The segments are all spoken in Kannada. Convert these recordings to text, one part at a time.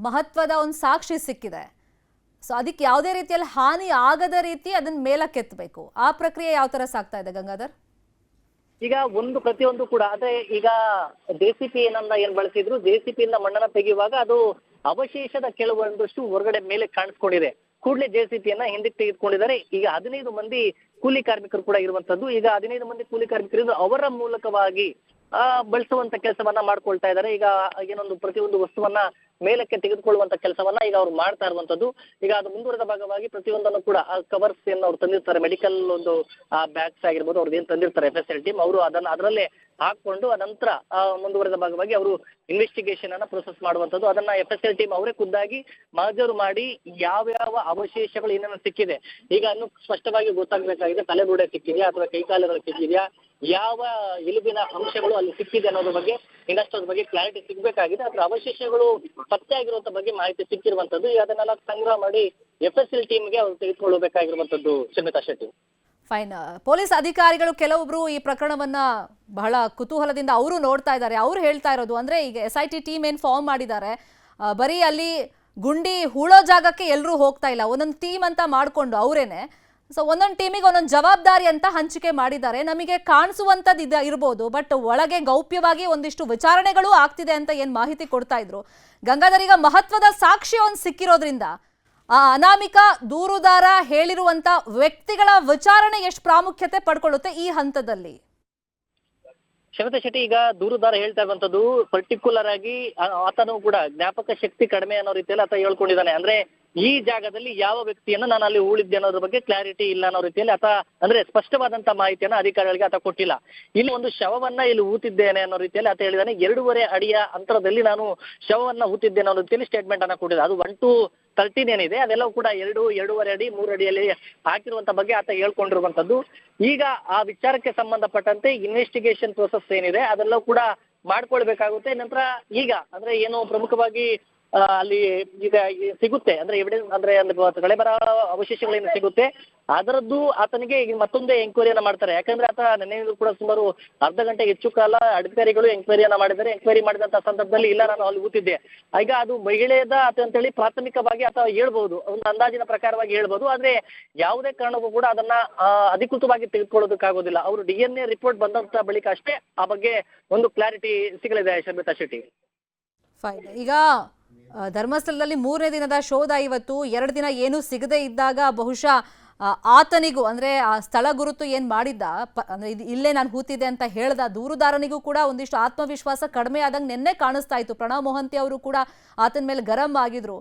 ಮಹತ್ವದ ಒಂದು ಸಾಕ್ಷಿ ಸಿಕ್ಕಿದೆ. ಸೊ ಅದಕ್ಕೆ ಯಾವುದೇ ರೀತಿಯಲ್ಲಿ ಹಾನಿ ಆಗದ ರೀತಿ ಅದನ್ನ ಮೇಲಕ್ಕೆತ್ತಬೇಕು. ಆ ಪ್ರಕ್ರಿಯೆ ಯಾವ ತರ ಸಾಗ್ತಾ ಇದೆ ಗಂಗಾಧರ್? ಈಗ ಪ್ರತಿಯೊಂದು ಕೂಡ ಅದೇ ಈಗ ಜೆಸಿಪಿ ಏನ್ ಬಳಸಿದ್ರು, ಜೆಸಿಪಿ ಇಂದ ಮಣ್ಣನ್ನ ತೆಗೆಯುವಾಗ ಅದು ಅವಶೇಷದ ಕೆಲವೊಂದಷ್ಟು ಹೊರಗಡೆ ಮೇಲೆ ಕಾಣಿಸ್ಕೊಂಡಿದೆ. ಕೂಡಲೇ ಜೆಸಿಪಿಯನ್ನ ಹಿಂದಕ್ಕೆ ತೆಗೆದುಕೊಂಡಿದ್ದಾರೆ. ಈಗ 15 ಮಂದಿ ಕೂಲಿ ಕಾರ್ಮಿಕರು ಕೂಡ ಇರುವಂತದ್ದು. ಈಗ 15 ಮಂದಿ ಕೂಲಿ ಕಾರ್ಮಿಕರು ಅವರ ಮೂಲಕವಾಗಿ ಬಳಸುವಂತ ಕೆಲಸವನ್ನ ಮಾಡ್ಕೊಳ್ತಾ ಇದ್ದಾರೆ. ಈಗ ಏನೊಂದು ಪ್ರತಿಯೊಂದು ವಸ್ತುವನ್ನ ಮೇಲಕ್ಕೆ ತೆಗೆದುಕೊಳ್ಳುವಂತ ಕೆಲಸವನ್ನ ಈಗ ಅವ್ರು ಮಾಡ್ತಾ ಇರುವಂತದ್ದು. ಈಗ ಅದು ಮುಂದುವರೆದ ಭಾಗವಾಗಿ ಪ್ರತಿಯೊಂದನ್ನು ಕೂಡ ಆ ಕವರ್ಸ್ ಏನ್ ಅವ್ರು ತಂದಿರ್ತಾರೆ, ಮೆಡಿಕಲ್ ಒಂದು ಬ್ಯಾಗ್ಸ್ ಆಗಿರ್ಬೋದು, ಅವ್ರದ್ದು ಏನ್ ತಂದಿರ್ತಾರೆ FSL ಟೀಮ್, ಅವರು ಅದರಲ್ಲೇ ಹಾಕೊಂಡು ನಂತರ ಮುಂದುವರೆದ ಭಾಗವಾಗಿ ಅವರು ಇನ್ವೆಸ್ಟಿಗೇಷನ್ ಅನ್ನ ಪ್ರೊಸೆಸ್ ಮಾಡುವಂತದ್ದು. ಅದನ್ನ FSL ಟೀಮ್ ಅವರೇ ಖುದ್ದಾಗಿ ಮಹಜರು ಮಾಡಿ ಯಾವ್ಯಾವ ಅವಶೇಷಗಳು ಏನೇನು ಸಿಕ್ಕಿದೆ, ಈಗ ಇನ್ನು ಸ್ಪಷ್ಟವಾಗಿ ಗೊತ್ತಾಗಬೇಕಾಗಿದೆ. ತಲೆಬುಡೆ ಸಿಕ್ಕಿದೆಯಾ ಅಥವಾ ಕೈಕಾಲುಗಳು ಸಿಕ್ಕಿದೆಯಾ, ಯಾವ ಎಲುಬಿನ ಅಂಶಗಳು ಅಲ್ಲಿ ಸಿಕ್ಕಿದೆ ಅನ್ನೋದ್ರ ಬಗ್ಗೆ ಇನ್ನಷ್ಟು ಬಗ್ಗೆ ಕ್ಲಾರಿಟಿ ಸಿಗ್ಬೇಕಾಗಿದೆ. ಅದ್ರ ಅವಶೇಷಗಳು ಪತ್ತೆ ಆಗಿರುವಂತ ಬಗ್ಗೆ ಮಾಹಿತಿ ಸಿಕ್ಕಿರುವಂತದ್ದು. ಈಗ ಅದನ್ನೆಲ್ಲ ಸಂಗ್ರಹ ಮಾಡಿ FSL ಟೀಮ್ಗೆ ಅವ್ರು ತೆಗೆದುಕೊಳ್ಳಬೇಕಾಗಿರುವಂತದ್ದು. ಶಮಿತಾ ಶೆಟ್ಟಿ. ಫೈನ್. ಪೊಲೀಸ್ ಅಧಿಕಾರಿಗಳು ಕೆಲವೊಬ್ರು ಈ ಪ್ರಕರಣವನ್ನ ಬಹಳ ಕುತೂಹಲದಿಂದ ಅವರು ನೋಡ್ತಾ ಇದ್ದಾರೆ. ಅವ್ರು ಹೇಳ್ತಾ ಇರೋದು ಅಂದ್ರೆ ಈಗ SIT ಟೀಮ್ ಏನ್ ಫಾರ್ಮ್ ಮಾಡಿದ್ದಾರೆ, ಬರೀ ಅಲ್ಲಿ ಗುಂಡಿ ಹೂಳೋ ಜಾಗಕ್ಕೆ ಎಲ್ಲರೂ ಹೋಗ್ತಾ ಇಲ್ಲ, ಒಂದೊಂದು ಟೀಮ್ ಅಂತ ಮಾಡ್ಕೊಂಡು ಅವರೇನೆ ಸೊ ಒಂದೊಂದು ಟೀಮಿಗೆ ಒಂದೊಂದು ಜವಾಬ್ದಾರಿ ಅಂತ ಹಂಚಿಕೆ ಮಾಡಿದ್ದಾರೆ. ನಮಗೆ ಕಾಣಿಸುವಂಥದ್ದು ಇರ್ಬೋದು, ಬಟ್ ಒಳಗೆ ಗೌಪ್ಯವಾಗಿ ಒಂದಿಷ್ಟು ವಿಚಾರಣೆಗಳು ಆಗ್ತಿದೆ ಅಂತ ಏನು ಮಾಹಿತಿ ಕೊಡ್ತಾ ಇದ್ರು ಗಂಗಾಧರ್. ಈಗ ಮಹತ್ವದ ಸಾಕ್ಷಿ ಒಂದು ಸಿಕ್ಕಿರೋದ್ರಿಂದ ಆ ಅನಾಮಿಕ ದೂರುದಾರ ಹೇಳಿರುವಂತ ವ್ಯಕ್ತಿಗಳ ವಿಚಾರಣೆ ಎಷ್ಟು ಪ್ರಾಮುಖ್ಯತೆ ಪಡ್ಕೊಳ್ಳುತ್ತೆ ಈ ಹಂತದಲ್ಲಿ? ಶಮಿತಾ ಶೆಟ್ಟಿ, ಈಗ ದೂರುದಾರ ಹೇಳ್ತಾ ಇರುವಂತದ್ದು ಪರ್ಟಿಕ್ಯುಲರ್ ಆಗಿ ಆತನು ಕೂಡ ಜ್ಞಾಪಕ ಶಕ್ತಿ ಕಡಿಮೆ ಅನ್ನೋ ರೀತಿಯಲ್ಲಿ ಆತ ಹೇಳ್ಕೊಂಡಿದ್ದಾನೆ. ಅಂದ್ರೆ ಈ ಜಾಗದಲ್ಲಿ ಯಾವ ವ್ಯಕ್ತಿಯನ್ನ ನಾನು ಅಲ್ಲಿ ಹೂಳಿದ್ದೆ ಅನ್ನೋದ್ರ ಬಗ್ಗೆ ಕ್ಲಾರಿಟಿ ಇಲ್ಲ ಅನ್ನೋ ರೀತಿಯಲ್ಲಿ ಆತ ಅಂದ್ರೆ ಸ್ಪಷ್ಟವಾದಂತ ಮಾಹಿತಿಯನ್ನ ಅಧಿಕಾರಿಗಳಿಗೆ ಆತ ಕೊಟ್ಟಿಲ್ಲ. ಇಲ್ಲಿ ಒಂದು ಶವವನ್ನ ಇಲ್ಲಿ ಊತಿದ್ದೇನೆ ಅನ್ನೋ ರೀತಿಯಲ್ಲಿ ಆತ ಹೇಳಿದಾನೆ. 2.5 ಅಡಿಯ ಅಂತರದಲ್ಲಿ ನಾನು ಶವವನ್ನ ಊತಿದ್ದೇನೆ ಅನ್ನೋ ರೀತಿಯಲ್ಲಿ ಸ್ಟೇಟ್ಮೆಂಟ್ ಅನ್ನ ಕೊಟ್ಟಿದ್ದೆ. ಅದು 1 to 13 ಏನಿದೆ ಅದೆಲ್ಲವೂ ಕೂಡ 2.5 ಅಡಿ 3 ಅಡಿಯಲ್ಲಿ ಹಾಕಿರುವಂತ ಬಗ್ಗೆ ಆತ ಹೇಳ್ಕೊಂಡಿರುವಂತದ್ದು. ಈಗ ಆ ವಿಚಾರಕ್ಕೆ ಸಂಬಂಧಪಟ್ಟಂತೆ ಇನ್ವೆಸ್ಟಿಗೇಷನ್ ಪ್ರೊಸೆಸ್ ಏನಿದೆ ಅದೆಲ್ಲವೂ ಕೂಡ ಮಾಡ್ಕೊಳ್ಬೇಕಾಗುತ್ತೆ. ನಂತರ ಈಗ ಅಂದ್ರೆ ಏನು ಪ್ರಮುಖವಾಗಿ ಅಲ್ಲಿ ಈಗ ಸಿಗುತ್ತೆ ಅಂದ್ರೆ ಎವಿಡೆನ್ಸ್ ಅಂದ್ರೆ ಕಳೆಬರ ಅವಶೇಷಗಳೇನು ಸಿಗುತ್ತೆ ಅದರದ್ದು ಆತನಿಗೆ ಮತ್ತೊಂದೇ ಎಂಕ್ವೈರಿಯನ್ನ ಮಾಡ್ತಾರೆ. ಯಾಕಂದ್ರೆ ಆತ ನೆನ್ನೆಯೂ ಕೂಡ ಸುಮಾರು ಅರ್ಧ ಗಂಟೆ ಹೆಚ್ಚು ಕಾಲ ಅಧಿಕಾರಿಗಳು ಎಂಕ್ವೈರಿಯನ್ನ ಮಾಡಿದ್ದಾರೆ. ಎಂಕ್ವೈರಿ ಮಾಡಿದಂತ ಸಂದರ್ಭದಲ್ಲಿ ಇಲ್ಲ ನಾನು ಅಲ್ಲಿ ಊತಿದ್ದೆ, ಈಗ ಅದು ಮಹಿಳೆಯದ ಅಂತೇಳಿ ಪ್ರಾಥಮಿಕವಾಗಿ ಆತ ಹೇಳ್ಬಹುದು, ಒಂದು ಅಂದಾಜಿನ ಪ್ರಕಾರವಾಗಿ ಹೇಳ್ಬಹುದು. ಆದ್ರೆ ಯಾವುದೇ ಕಾರಣಕ್ಕೂ ಕೂಡ ಅದನ್ನ ಅಧಿಕೃತವಾಗಿ ತೆಗೆದುಕೊಳ್ಳೋದಕ್ಕಾಗೋದಿಲ್ಲ. ಅವರು DNA ರಿಪೋರ್ಟ್ ಬಂದಂತ ಬಳಿಕ ಅಷ್ಟೇ ಆ ಬಗ್ಗೆ ಒಂದು ಕ್ಲಾರಿಟಿ ಸಿಗಲಿದೆ. ಶಮಿತಾ ಶೆಟ್ಟಿ. ಫೈನ್. ಈಗ ಧರ್ಮಸ್ಥಳದಲ್ಲಿ 3ನೇ ದಿನದ ಶೋಧ ಇವತ್ತು. 2 ದಿನ ಏನು ಸಿಗದೆ ಇದ್ದಾಗ ಬಹುಶಃ ಆತನಿಗೂ ಅಂದ್ರೆ ಆ ಸ್ಥಳ ಗುರುತು ಏನ್ ಮಾಡಿದ್ದ ಅಂದ್ರೆ ಇಲ್ಲೇ ನಾನು ಹೂತಿದ್ದೆ ಅಂತ ಹೇಳ್ದ ದೂರುದಾರನಿಗೂ ಕೂಡ ಒಂದಿಷ್ಟು ಆತ್ಮವಿಶ್ವಾಸ ಕಡಿಮೆ ಆದಂಗೆ ನಿನ್ನೆ ಕಾಣಿಸ್ತಾ ಇತ್ತು. ಪ್ರಣವ್ ಮೊಹಂತಿ ಅವರು ಕೂಡ ಆತನ ಮೇಲೆ ಗರಂ ಆಗಿದ್ರು.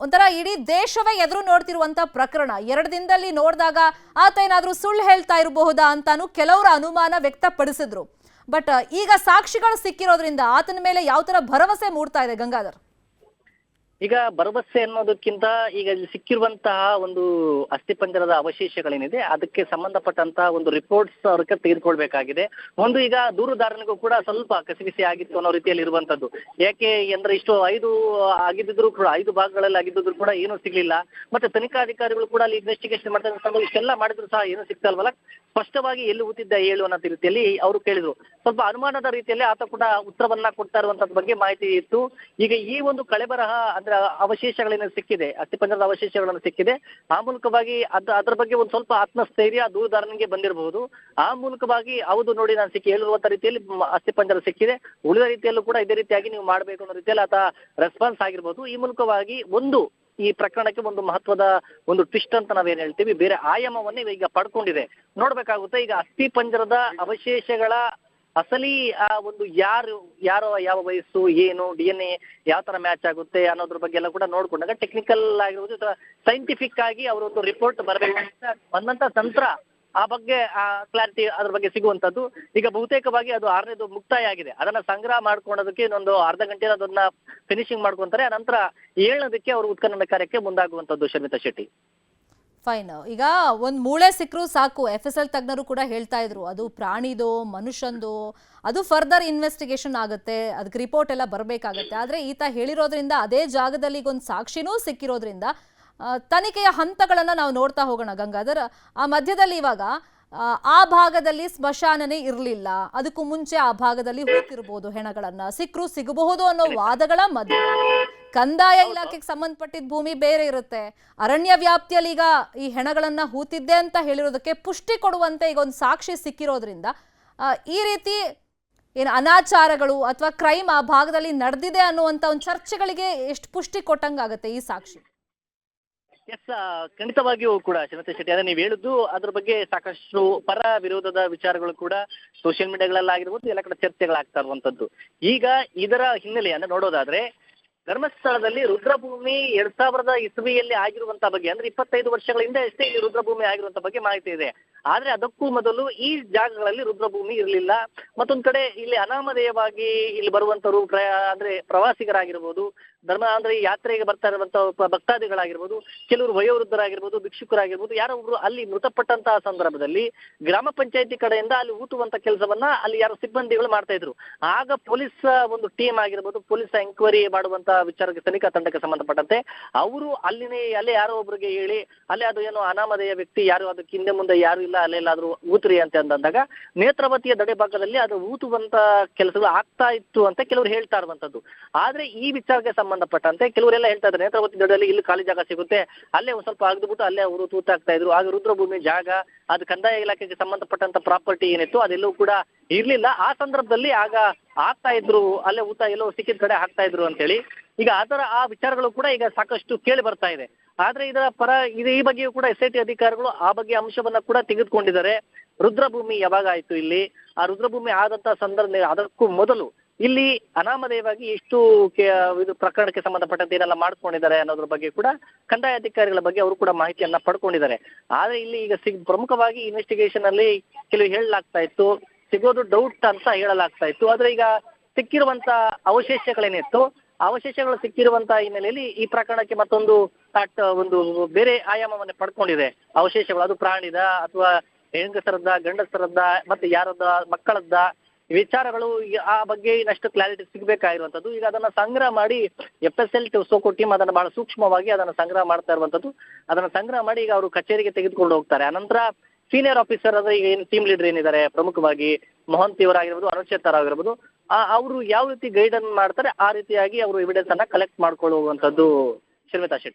ಒಂಥರ ಇಡೀ ದೇಶವೇ ಎದುರು ನೋಡ್ತಿರುವಂತ ಪ್ರಕರಣ. 2 ದಿನದಲ್ಲಿ ನೋಡಿದಾಗ ಆತ ಏನಾದ್ರೂ ಸುಳ್ಳು ಹೇಳ್ತಾ ಇರಬಹುದಾ ಅಂತಾನು ಕೆಲವರು ಅನುಮಾನ ವ್ಯಕ್ತಪಡಿಸಿದ್ರು. ಬಟ್ ಈಗ ಸಾಕ್ಷಿಗಳು ಸಿಕ್ಕಿರೋದ್ರಿಂದ ಆತನ ಮೇಲೆ ಯಾವ ತರ ಭರವಸೆ ಮೂಡ್ತಾ ಇದೆ ಗಂಗಾಧರ್? ಈಗ ಭರವಸೆ ಅನ್ನೋದಕ್ಕಿಂತ ಈಗ ಇಲ್ಲಿ ಸಿಕ್ಕಿರುವಂತಹ ಒಂದು ಅಸ್ಥಿಪಂಜರದ ಅವಶೇಷಗಳೇನಿದೆ ಅದಕ್ಕೆ ಸಂಬಂಧಪಟ್ಟಂತಹ ಒಂದು ರಿಪೋರ್ಟ್ಸ್ ಅವ್ರಿಗೆ ತೆಗೆದುಕೊಳ್ಬೇಕಾಗಿದೆ. ಒಂದು ಈಗ ದೂರುದಾರನಿಗೂ ಕೂಡ ಸ್ವಲ್ಪ ಕಸಿವಿಸಿ ಆಗಿತ್ತು ಅನ್ನೋ ರೀತಿಯಲ್ಲಿ ಇರುವಂತದ್ದು. ಯಾಕೆ ಅಂದ್ರೆ ಇಷ್ಟು 5 ಆಗಿದ್ದಿದ್ರು ಕೂಡ 5 ಭಾಗಗಳಲ್ಲಿ ಆಗಿದ್ದಿದ್ರು ಕೂಡ ಏನೂ ಸಿಗ್ಲಿಲ್ಲ. ಮತ್ತೆ ತನಿಖಾಧಿಕಾರಿಗಳು ಕೂಡ ಅಲ್ಲಿ ಇನ್ವೆಸ್ಟಿಗೇಷನ್ ಮಾಡ್ತಾ ಇಷ್ಟೆಲ್ಲ ಮಾಡಿದ್ರು ಸಹ ಏನೂ ಸಿಗ್ತಲ್ವಲ್ಲ. ಸ್ಪಷ್ಟವಾಗಿ ಎಲ್ಲಿ ಊತಿದ್ದ ಹೇಳು ಅನ್ನೋ ರೀತಿಯಲ್ಲಿ ಅವರು ಕೇಳಿದ್ರು. ಸ್ವಲ್ಪ ಅನುಮಾನದ ರೀತಿಯಲ್ಲಿ ಆತ ಕೂಡ ಉತ್ತರವನ್ನ ಕೊಡ್ತಾ ಇರುವಂತದ್ ಬಗ್ಗೆ ಮಾಹಿತಿ ಇತ್ತು. ಈಗ ಈ ಒಂದು ಕಳೆಬರಹ ಅಂದ್ರೆ ಅವಶೇಷಗಳೇನು ಸಿಕ್ಕಿದೆ, ಅಸ್ಥಿಪಂಜರದ ಅವಶೇಷಗಳನ್ನು ಸಿಕ್ಕಿದೆ, ಆ ಮೂಲಕವಾಗಿ ಅದ್ರ ಬಗ್ಗೆ ಒಂದು ಸ್ವಲ್ಪ ಆತ್ಮಸ್ಥೈರ್ಯ ದೂರುದಾರನಿಗೆ ಬಂದಿರಬಹುದು. ಆ ಮೂಲಕವಾಗಿ ಹೌದು ನೋಡಿ ನಾನು ಹೇಳಿರುವಂತ ರೀತಿಯಲ್ಲಿ ಅಸ್ಥಿಪಂಜರ ಸಿಕ್ಕಿದೆ, ಉಳಿದ ರೀತಿಯಲ್ಲೂ ಕೂಡ ಇದೇ ರೀತಿಯಾಗಿ ನೀವು ಮಾಡಬೇಕು ಅನ್ನೋ ರೀತಿಯಲ್ಲಿ ಆತ ರೆಸ್ಪಾನ್ಸ್ ಆಗಿರ್ಬೋದು. ಈ ಮೂಲಕವಾಗಿ ಈ ಪ್ರಕರಣಕ್ಕೆ ಒಂದು ಮಹತ್ವದ ಒಂದು ಟ್ವಿಸ್ಟ್ ಅಂತ ನಾವೇನ್ ಹೇಳ್ತೀವಿ, ಬೇರೆ ಆಯಾಮವನ್ನೇ ಈಗ ಪಡ್ಕೊಂಡಿದೆ. ನೋಡ್ಬೇಕಾಗುತ್ತೆ ಈಗ ಅಸ್ಥಿಪಂಜರದ ಅವಶೇಷಗಳ ಅಸಲಿ ಒಂದು ಯಾರೋ ಯಾವ ವಯಸ್ಸು ಏನು DNA ಯಾವ ತರ ಮ್ಯಾಚ್ ಆಗುತ್ತೆ ಅನ್ನೋದ್ರ ಬಗ್ಗೆ ಎಲ್ಲ ಕೂಡ ನೋಡ್ಕೊಂಡಾಗ ಟೆಕ್ನಿಕಲ್ ಆಗಿರ್ಬೋದು ಅಥವಾ ಸೈಂಟಿಫಿಕ್ ಆಗಿ ಅವರೊಂದು ರಿಪೋರ್ಟ್ ಬರಬೇಕಂತ ಬಂದಂತ ತಂತ್ರ ಆ ಬಗ್ಗೆ ಕ್ಲಾರಿಟಿ ಅದ್ರ ಬಗ್ಗೆ ಸಿಗುವಂತದ್ದು. ಈಗ ಬಹುತೇಕವಾಗಿ ಅದು 6ನೇದು ಮುಕ್ತಾಯ ಆಗಿದೆ. ಅದನ್ನ ಸಂಗ್ರಹ ಮಾಡ್ಕೊಳ್ಳೋದಕ್ಕೆ ಇನ್ನೊಂದು ಅರ್ಧ ಗಂಟೆ ಅದನ್ನ ಫಿನಿಶಿಂಗ್ ಮಾಡ್ಕೊಂತಾರೆ. ನಂತರ 7ನೇದಕ್ಕೆ ಅವರು ಉತ್ಖನನ ಕಾರ್ಯಕ್ಕೆ ಮುಂದಾಗುವಂತದ್ದು. ಶಮಿತಾ ಶೆಟ್ಟಿ. ಫೈನ್. ಈಗ ಒಂದು ಮೂಳೆ ಸಿಕ್ಕರೂ ಸಾಕು, FSL ತಜ್ಞರು ಕೂಡ ಹೇಳ್ತಾ ಇದ್ರು ಅದು ಪ್ರಾಣಿದೋ ಮನುಷ್ಯಂದೋ ಅದು ಫರ್ದರ್ ಇನ್ವೆಸ್ಟಿಗೇಷನ್ ಆಗುತ್ತೆ, ಅದಕ್ಕೆ ರಿಪೋರ್ಟ್ ಎಲ್ಲ ಬರಬೇಕಾಗತ್ತೆ. ಆದರೆ ಈತ ಹೇಳಿರೋದ್ರಿಂದ ಅದೇ ಜಾಗದಲ್ಲಿ ಒಂದು ಸಾಕ್ಷಿನೂ ಸಿಕ್ಕಿರೋದ್ರಿಂದ ತನಿಖೆಯ ಹಂತಗಳನ್ನು ನಾವು ನೋಡ್ತಾ ಹೋಗೋಣ ಗಂಗಾಧರ್. ಆ ಮಧ್ಯದಲ್ಲಿ ಇವಾಗ ಆ ಭಾಗದಲ್ಲಿ ಸ್ಮಶಾನನೇ ಇರಲಿಲ್ಲ, ಅದಕ್ಕೂ ಮುಂಚೆ ಆ ಭಾಗದಲ್ಲಿ ಹೂತಿರ್ಬೋದು, ಹೆಣಗಳನ್ನ ಸಿಕ್ಕರೂ ಸಿಗಬಹುದು ಅನ್ನೋ ವಾದಗಳ ಮಧ್ಯೆ ಕಂದಾಯ ಇಲಾಖೆಗೆ ಸಂಬಂಧಪಟ್ಟಿದ್ದ ಭೂಮಿ ಬೇರೆ ಇರುತ್ತೆ. ಅರಣ್ಯ ವ್ಯಾಪ್ತಿಯಲ್ಲಿ ಈಗ ಈ ಹೆಣಗಳನ್ನ ಹೂತಿದ್ದೆ ಅಂತ ಹೇಳಿರೋದಕ್ಕೆ ಪುಷ್ಟಿ ಕೊಡುವಂತೆ ಈಗ ಒಂದು ಸಾಕ್ಷಿ ಸಿಕ್ಕಿರೋದ್ರಿಂದ ಈ ರೀತಿ ಏನು ಅನಾಚಾರಗಳು ಅಥವಾ ಕ್ರೈಮ್ ಆ ಭಾಗದಲ್ಲಿ ನಡೆದಿದೆ ಅನ್ನುವಂತ ಒಂದು ಚರ್ಚೆಗಳಿಗೆ ಎಷ್ಟು ಪುಷ್ಟಿ ಕೊಟ್ಟಂಗಾಗತ್ತೆ ಈ ಸಾಕ್ಷಿ? ಎಸ್, ಖಂಡಿತವಾಗಿಯೂ ಕೂಡ ಶ್ರೀಮತಿ ಶೆಟ್ಟಿ, ಅದೇ ನೀವು ಹೇಳಿದ್ದು ಅದ್ರ ಬಗ್ಗೆ ಸಾಕಷ್ಟು ಪರ ವಿರೋಧದ ವಿಚಾರಗಳು ಕೂಡ ಸೋಷಿಯಲ್ ಮೀಡಿಯಾಗಳಲ್ಲಾಗಿರ್ಬೋದು ಎಲ್ಲ ಕಡೆ ಚರ್ಚೆಗಳಾಗ್ತಾ ಇರುವಂತದ್ದು. ಈಗ ಇದರ ಹಿನ್ನೆಲೆಯನ್ನು ನೋಡೋದಾದ್ರೆ ಧರ್ಮಸ್ಥಳದಲ್ಲಿ ರುದ್ರಭೂಮಿ 2000 ಇಸವಿಯಲ್ಲಿ ಆಗಿರುವಂತ ಬಗ್ಗೆ, ಅಂದ್ರೆ 25 ವರ್ಷಗಳ ಹಿಂದೆ ಅಷ್ಟೇ ಇಲ್ಲಿ ರುದ್ರಭೂಮಿ ಆಗಿರುವಂತ ಬಗ್ಗೆ ಮಾಹಿತಿ ಇದೆ. ಆದ್ರೆ ಅದಕ್ಕೂ ಮೊದಲು ಈ ಜಾಗಗಳಲ್ಲಿ ರುದ್ರಭೂಮಿ ಇರಲಿಲ್ಲ. ಮತ್ತೊಂದ್ ಕಡೆ ಇಲ್ಲಿ ಅನಾಮಧೇಯವಾಗಿ ಇಲ್ಲಿ ಬರುವಂತರು ಅಂದ್ರೆ ಪ್ರವಾಸಿಗರಾಗಿರ್ಬೋದು, ಅಂದ್ರೆ ಯಾತ್ರೆಗೆ ಬರ್ತಾ ಇರುವಂತ ಭಕ್ತಾದಿಗಳಾಗಿರ್ಬೋದು, ಕೆಲವರು ವಯೋವೃದ್ಧರಾಗಿರ್ಬೋದು, ಭಿಕ್ಷುಕರಾಗಿರ್ಬೋದು, ಯಾರೋ ಒಬ್ರು ಅಲ್ಲಿ ಮೃತಪಟ್ಟಂತಹ ಸಂದರ್ಭದಲ್ಲಿ ಗ್ರಾಮ ಪಂಚಾಯತಿ ಕಡೆಯಿಂದ ಅಲ್ಲಿ ಊಟುವಂತ ಕೆಲಸವನ್ನ ಅಲ್ಲಿ ಯಾರೋ ಸಿಬ್ಬಂದಿಗಳು ಮಾಡ್ತಾ ಇದ್ರು. ಆಗ ಪೊಲೀಸ್ ಒಂದು ಟೀಮ್ ಆಗಿರ್ಬೋದು, ಪೊಲೀಸ್ ಎಂಕ್ವೈರಿ ಮಾಡುವಂತ ವಿಚಾರಕ್ಕೆ ತನಿಖಾ ತಂಡಕ್ಕೆ ಸಂಬಂಧಪಟ್ಟಂತೆ ಅವರು ಅಲ್ಲೇ ಯಾರೋ ಒಬ್ರಿಗೆ ಹೇಳಿ ಅಲ್ಲೇ ಅದು ಏನೋ ಅನಾಮಧೇಯ ವ್ಯಕ್ತಿ ಯಾರು ಅದಕ್ಕೆ ಹಿಂದೆ ಮುಂದೆ ಯಾರು ಇಲ್ಲ ಅಲ್ಲೆಲ್ಲಾದ್ರೂ ಊತ್ರಿ ಅಂತ ಅಂದಾಗ ನೇತ್ರಾವತಿಯ ದಡೆ ಭಾಗದಲ್ಲಿ ಅದು ಊತುವಂತ ಕೆಲಸಗಳು ಆಗ್ತಾ ಇತ್ತು ಅಂತ ಕೆಲವರು ಹೇಳ್ತಾ ಇರುವಂತದ್ದು. ಆದ್ರೆ ಈ ವಿಚಾರಕ್ಕೆ ಸಂಬಂಧಪಟ್ಟಂತೆ ಕೆಲವರೆಲ್ಲ ಹೇಳ್ತಾ ಇದ್ದಾರೆ ನೇತ್ರಾವತಿ ದಡದಲ್ಲಿ ಇಲ್ಲಿ ಖಾಲಿ ಜಾಗ ಸಿಗುತ್ತೆ, ಅಲ್ಲೇ ಒಂದ್ ಸ್ವಲ್ಪ ಅಗ್ದುಬಿಟ್ಟು ಅಲ್ಲೇ ಅವರು ತೂತಾಗ್ತಾ ಇದ್ರು. ಆಗ ರುದ್ರಭೂಮಿ ಜಾಗ ಅದು ಕಂದಾಯ ಇಲಾಖೆಗೆ ಸಂಬಂಧಪಟ್ಟಂತ ಪ್ರಾಪರ್ಟಿ ಏನಿತ್ತು ಅದೆಲ್ಲವೂ ಕೂಡ ಇರ್ಲಿಲ್ಲ. ಆ ಸಂದರ್ಭದಲ್ಲಿ ಆಗ ಆಗ್ತಾ ಇದ್ರು, ಅಲ್ಲೇ ಊಟ ಎಲ್ಲೋ ಸಿಕ್ಕಿದ ಕಡೆ ಹಾಕ್ತಾ ಇದ್ರು ಅಂತೇಳಿ ಈಗ ಆ ವಿಚಾರಗಳು ಕೂಡ ಈಗ ಸಾಕಷ್ಟು ಕೇಳಿ ಬರ್ತಾ ಇದೆ. ಆದ್ರೆ ಇದರ ಈ ಬಗ್ಗೆಯೂ ಕೂಡ SIT ಅಧಿಕಾರಿಗಳು ಆ ಬಗ್ಗೆ ಅಂಶವನ್ನ ಕೂಡ ತೆಗೆದುಕೊಂಡಿದ್ದಾರೆ. ರುದ್ರಭೂಮಿ ಯಾವಾಗ ಆಯ್ತು, ಇಲ್ಲಿ ಆ ರುದ್ರಭೂಮಿ ಆದಂತ ಸಂದರ್ಭ ಅದಕ್ಕೂ ಮೊದಲು ಇಲ್ಲಿ ಅನಾಮಧೇಯವಾಗಿ ಎಷ್ಟು ಇದು ಪ್ರಕರಣಕ್ಕೆ ಸಂಬಂಧಪಟ್ಟಂತೆ ಏನೆಲ್ಲ ಮಾಡ್ಕೊಂಡಿದ್ದಾರೆ ಅನ್ನೋದ್ರ ಬಗ್ಗೆ ಕೂಡ ಕಂದಾಯ ಅಧಿಕಾರಿಗಳ ಬಗ್ಗೆ ಅವರು ಕೂಡ ಮಾಹಿತಿಯನ್ನ ಪಡ್ಕೊಂಡಿದ್ದಾರೆ. ಆದ್ರೆ ಇಲ್ಲಿ ಈಗ ಪ್ರಮುಖವಾಗಿ ಇನ್ವೆಸ್ಟಿಗೇಷನ್ ಅಲ್ಲಿ ಕೆಲವು ಹೇಳಲಾಗ್ತಾ ಇತ್ತು, ಸಿಗೋದು ಡೌಟ್ ಅಂತ ಹೇಳಲಾಗ್ತಾ ಇತ್ತು. ಆದ್ರೆ ಈಗ ಸಿಕ್ಕಿರುವಂತ ಅವಶೇಷಗಳೇನಿತ್ತು, ಅವಶೇಷಗಳು ಸಿಕ್ಕಿರುವಂತಹ ಹಿನ್ನೆಲೆಯಲ್ಲಿ ಈ ಪ್ರಕರಣಕ್ಕೆ ಮತ್ತೊಂದು ಒಂದು ಬೇರೆ ಆಯಾಮವನ್ನೇ ಪಡ್ಕೊಂಡಿದೆ. ಅವಶೇಷಗಳು ಅದು ಪ್ರಾಣಿದ ಅಥವಾ ಹೆಂಗಸರದ್ದ, ಗಂಡಸರದ್ದ, ಮತ್ತೆ ಯಾರದ್ದ, ಮಕ್ಕಳದ್ದ ವಿಚಾರಗಳು ಆ ಬಗ್ಗೆ ಇನ್ನಷ್ಟು ಕ್ಲಾರಿಟಿ ಸಿಗ್ಬೇಕಾಗಿರುವಂತದ್ದು. ಈಗ ಅದನ್ನ ಸಂಗ್ರಹ ಮಾಡಿ FSL ಸೋಕೋ ಟೀಮ್ ಅದನ್ನ ಬಹಳ ಸೂಕ್ಷ್ಮವಾಗಿ ಅದನ್ನ ಸಂಗ್ರಹ ಮಾಡ್ತಾ ಇರುವಂತದ್ದು. ಅದನ್ನ ಸಂಗ್ರಹ ಮಾಡಿ ಈಗ ಅವರು ಕಚೇರಿಗೆ ತೆಗೆದುಕೊಂಡು ಹೋಗ್ತಾರೆ. ಅನಂತರ ಸೀನಿಯರ್ ಆಫೀಸರ್ ಅಂದ್ರೆ ಈಗ ಏನು ಟೀಮ್ ಲೀಡರ್ ಏನಿದ್ದಾರೆ ಪ್ರಮುಖವಾಗಿ ಮೊಹಂತಿ ಅವರಾಗಿರ್ಬೋದು, ಅನುಚೇತ್ ಅವರಾಗಿರ್ಬೋದು, ಅವರು ಯಾವ ರೀತಿ ಗೈಡ್ ಅನ್ನು ಮಾಡ್ತಾರೆ ಆ ರೀತಿಯಾಗಿ ಅವರು ಎವಿಡೆನ್ಸ್ ಅನ್ನ ಕಲೆಕ್ಟ್ ಮಾಡ್ಕೊಳ್ಳುವಂತದ್ದು ಶ್ರೀಮಿತಾ ಶೆಟ್ಟಿ.